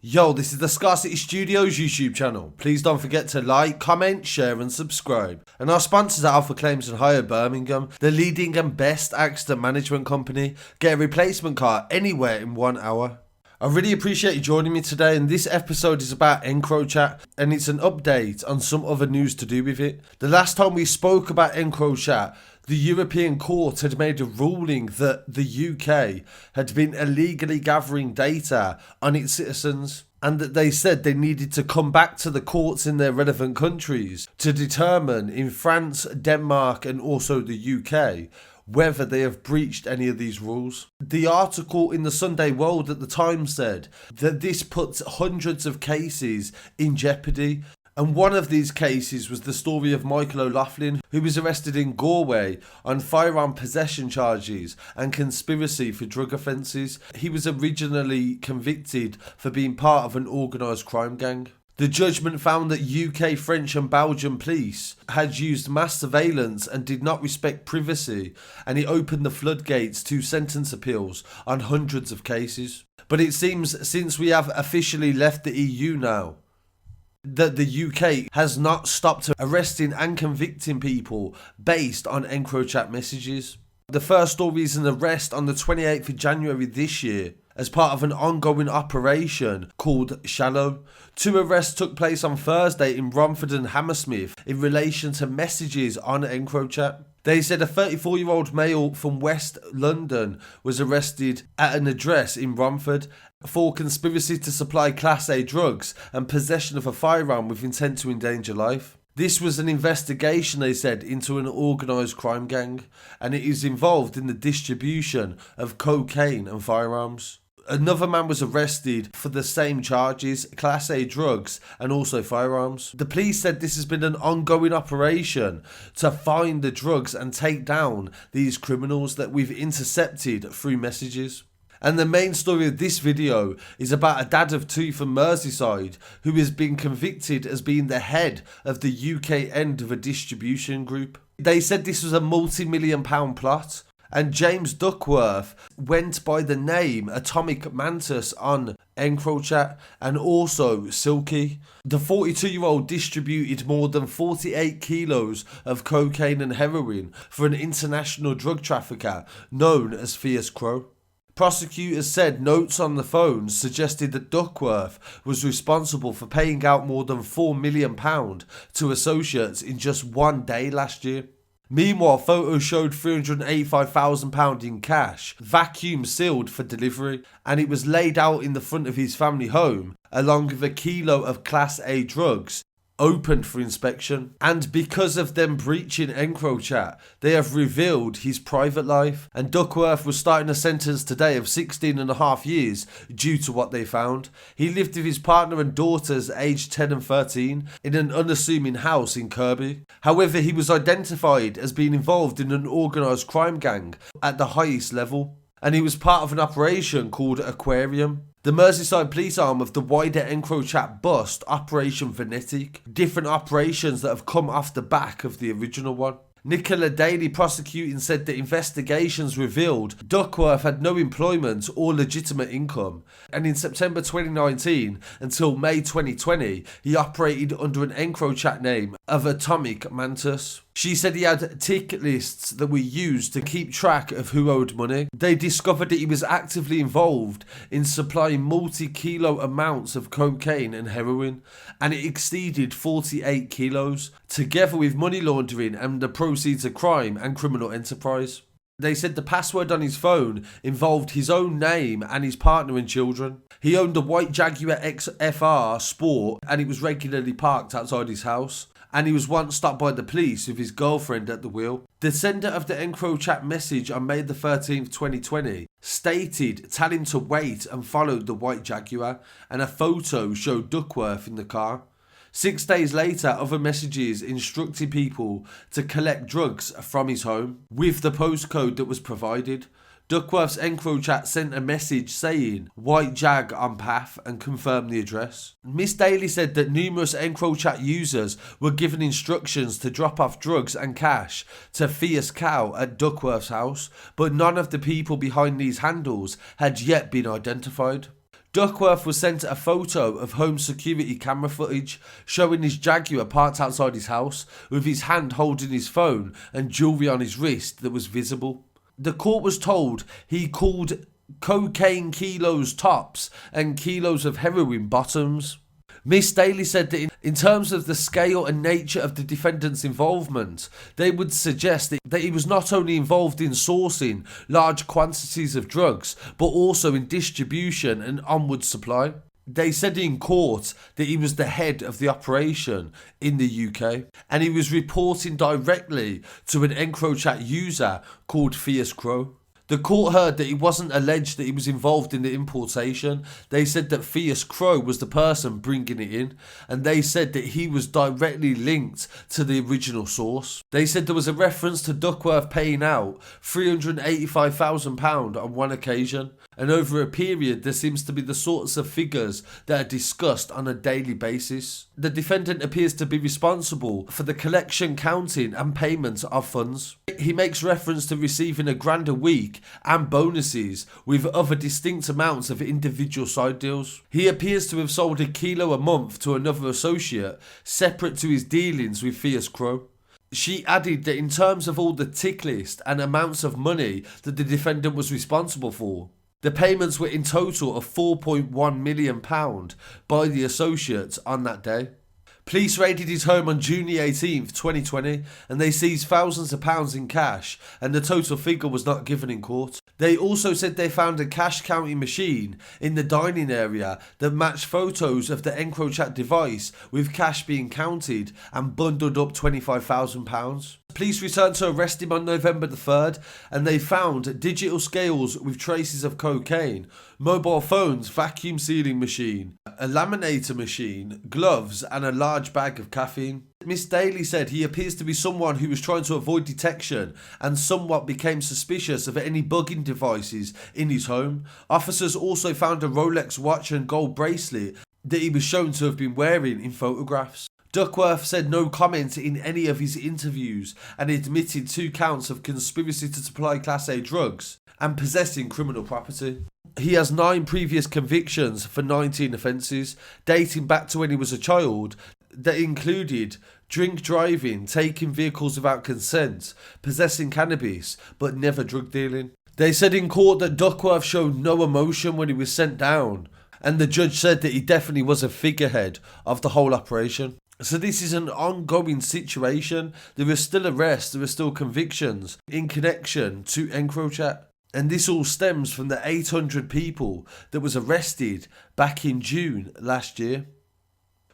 Yo, this is the Scarcity Studios YouTube channel. Please don't forget to like, comment, share and subscribe. And our sponsors are Alpha Claims and Hire Birmingham, the leading and best accident management company. Get a replacement car anywhere in 1 hour. I really appreciate you joining me today, and this episode is about Encrochat, and it's an update on some other news to do with it. The last time we spoke about Encrochat, the European court had made a ruling that the UK had been illegally gathering data on its citizens, and that they said they needed to come back to the courts in their relevant countries to determine in France, Denmark and also the UK whether they have breached any of these rules. The article in the Sunday World at the time said that this puts hundreds of cases in jeopardy. And one of these cases was the story of Michael O'Loughlin, who was arrested in Galway on firearm possession charges and conspiracy for drug offences. He was originally convicted for being part of an organised crime gang. The judgment found that UK, French and Belgian police had used mass surveillance and did not respect privacy, and it opened the floodgates to sentence appeals on hundreds of cases. But it seems since we have officially left the EU now, that the UK has not stopped arresting and convicting people based on Encrochat messages. The first story is an arrest on the 28th of January this year as part of an ongoing operation called Shallow. 2 arrests took place on Thursday in Romford and Hammersmith in relation to messages on Encrochat. They said a 34-year-old male from West London was arrested at an address in Romford for conspiracy to supply Class A drugs and possession of a firearm with intent to endanger life. This was an investigation, they said, into an organised crime gang, and it is involved in the distribution of cocaine and firearms. Another man was arrested for the same charges, Class A drugs and also firearms. The police said this has been an ongoing operation to find the drugs and take down these criminals that we've intercepted through messages. And the main story of this video is about a dad of 2 from Merseyside who has been convicted as being the head of the UK end of a distribution group. They said this was a multi-million-pound plot, and James Duckworth went by the name AtomicMantis on Encrochat and also Silky. The 42-year-old distributed more than 48 kilos of cocaine and heroin for an international drug trafficker known as FierceCrow. Prosecutors said notes on the phone suggested that Duckworth was responsible for paying out more than £4 million to associates in just one day last year. Meanwhile, photos showed £385,000 in cash, vacuum sealed for delivery, and it was laid out in the front of his family home, along with a kilo of Class A drugs, opened for inspection. And because of them breaching Encrochat, they have revealed his private life, and Duckworth was starting a sentence today of 16.5 years due to what they found. He lived with his partner and daughters aged 10 and 13 in an unassuming house in Kirby. However, he was identified as being involved in an organised crime gang at the highest level, and he was part of an operation called Aquarium, the Merseyside police arm of the wider Encrochat bust Operation Venetic, different operations that have come off the back of the original one. Nicola Daly prosecuting said that investigations revealed Duckworth had no employment or legitimate income, and in September 2019 until May 2020 he operated under an Encrochat name of AtomicMantis. She said he had ticket lists that were used to keep track of who owed money. They discovered that he was actively involved in supplying multi-kilo amounts of cocaine and heroin, and it exceeded 48 kilos, together with money laundering and the proceeds of crime and criminal enterprise. They said the password on his phone involved his own name and his partner and children. He owned a white Jaguar XFR Sport, and it was regularly parked outside his house. And he was once stopped by the police with his girlfriend at the wheel. The sender of the Encrochat message on May the 13th, 2020 stated tell him to wait and followed the white Jaguar, and a photo showed Duckworth in the car. 6 days later, other messages instructed people to collect drugs from his home with the postcode that was provided. Duckworth's Encrochat sent a message saying White Jag on path and confirmed the address. Miss Daly said that numerous Encrochat users were given instructions to drop off drugs and cash to FierceCrow at Duckworth's house, but none of the people behind these handles had yet been identified. Duckworth was sent a photo of home security camera footage showing his Jaguar parked outside his house with his hand holding his phone and jewellery on his wrist that was visible. The court was told he called cocaine kilos tops and kilos of heroin bottoms. Miss Daly said that in terms of the scale and nature of the defendant's involvement, they would suggest that he was not only involved in sourcing large quantities of drugs, but also in distribution and onward supply. They said in court that he was the head of the operation in the UK, and he was reporting directly to an Encrochat user called FierceCrow. The court heard that it wasn't alleged that he was involved in the importation. They said that FierceCrow was the person bringing it in, and they said that he was directly linked to the original source. They said there was a reference to Duckworth paying out £385,000 on one occasion, and over a period there seems to be the sorts of figures that are discussed on a daily basis. The defendant appears to be responsible for the collection, counting and payment of funds. He makes reference to receiving £1,000 a week and bonuses with other distinct amounts of individual side deals. He appears to have sold 1 kilo a month to another associate separate to his dealings with FierceCrow. She added that in terms of all the tick list and amounts of money that the defendant was responsible for, the payments were in total of £4.1 million by the associates on that day. Police raided his home on June 18th, 2020, and they seized thousands of pounds in cash, and the total figure was not given in court. They also said they found a cash counting machine in the dining area that matched photos of the Encrochat device with cash being counted and bundled up £25,000. Police returned to arrest him on November the 3rd, and they found digital scales with traces of cocaine, mobile phones, vacuum sealing machine, a laminator machine, gloves, and a large bag of caffeine. Miss Daly said he appears to be someone who was trying to avoid detection and somewhat became suspicious of any bugging devices in his home. Officers also found a Rolex watch and gold bracelet that he was shown to have been wearing in photographs. Duckworth said no comment in any of his interviews and admitted 2 counts of conspiracy to supply Class A drugs and possessing criminal property. He has 9 previous convictions for 19 offences, dating back to when he was a child, that included drink driving, taking vehicles without consent, possessing cannabis, but never drug dealing. They said in court that Duckworth showed no emotion when he was sent down, and the judge said that he definitely was a figurehead of the whole operation. So this is an ongoing situation. There are still arrests, there are still convictions in connection to Encrochat. And this all stems from the 800 people that was arrested back in June last year.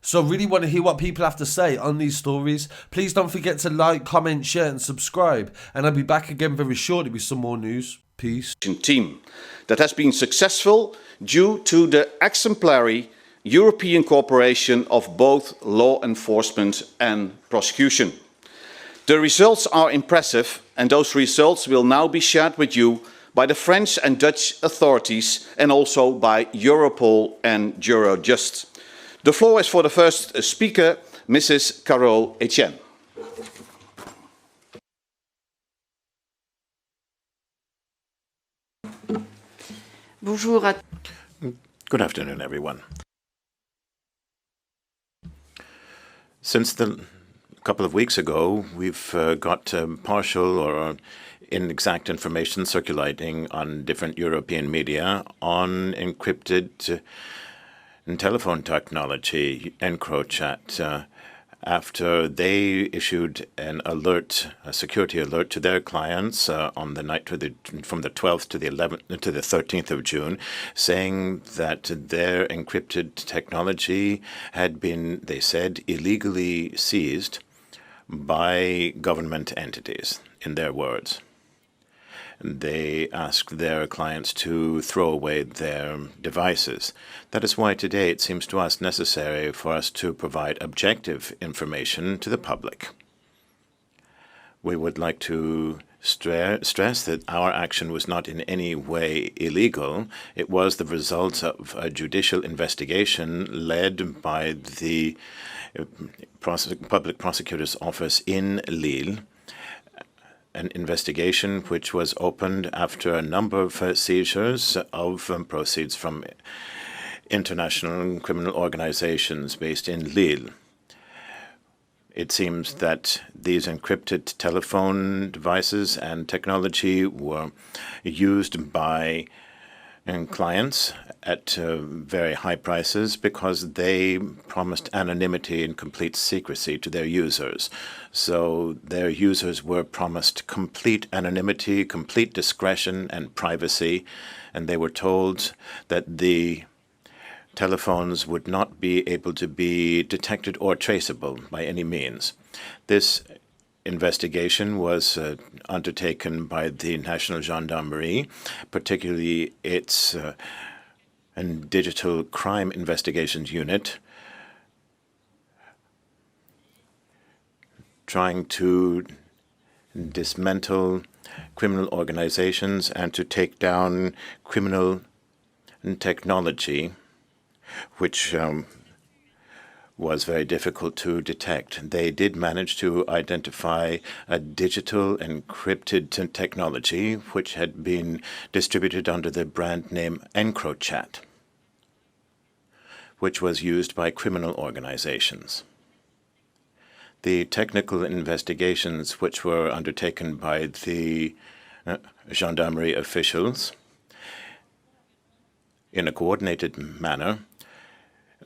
So I really want to hear what people have to say on these stories. Please don't forget to like, comment, share and subscribe. And I'll be back again very shortly with some more news. Peace. Team that has been successful due to the exemplary European cooperation of both law enforcement and prosecution. The results are impressive, and those results will now be shared with you by the French and Dutch authorities and also by Europol and Eurojust. The floor is for the first speaker, Mrs. Carole Etienne. Bonjour. Good afternoon, everyone. Since a couple of weeks ago, we've got partial or inexact information circulating on different European media on encrypted telephone technology, Encrochat, after they issued an alert, a security alert to their clients on the night from the 12th to the 11th to the 13th of June, saying that their encrypted technology had been, they said, illegally seized by government entities, in their words. They asked their clients to throw away their devices. That is why today it seems to us necessary for us to provide objective information to the public. We would like to stress that our action was not in any way illegal. It was the result of a judicial investigation led by the Public Prosecutor's Office in Lille, an investigation which was opened after a number of seizures of proceeds from international criminal organizations based in Lille. It seems that these encrypted telephone devices and technology were used by clients at very high prices because they promised anonymity and complete secrecy to their users. So their users were promised complete anonymity, complete discretion, and privacy, and they were told that the telephones would not be able to be detected or traceable by any means. This investigation was undertaken by the National Gendarmerie, particularly its Digital Crime Investigations Unit, trying to dismantle criminal organizations and to take down criminal technology, which was very difficult to detect. They did manage to identify a digital encrypted technology which had been distributed under the brand name Encrochat, which was used by criminal organizations. The technical investigations which were undertaken by the gendarmerie officials in a coordinated manner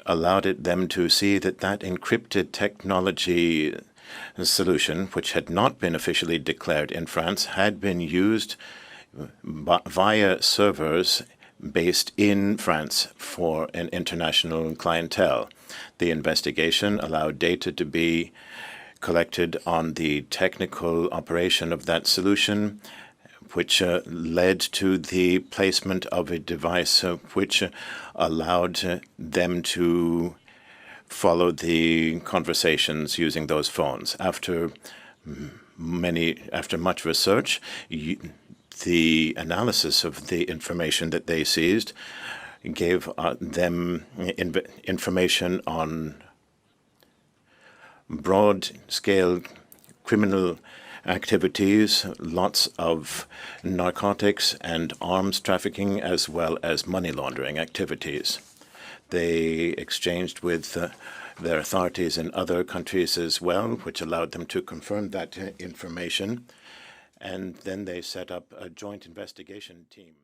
allowed them to see that that encrypted technology solution, which had not been officially declared in France, had been used via servers based in France for an international clientele. The investigation allowed data to be collected on the technical operation of that solution, which led to the placement of a device which allowed them to follow the conversations using those phones. After much research, the analysis of the information that they seized gave them information on broad-scale criminal activities, lots of narcotics and arms trafficking, as well as money laundering activities. They exchanged with their authorities in other countries as well, which allowed them to confirm that information. And then they set up a joint investigation team.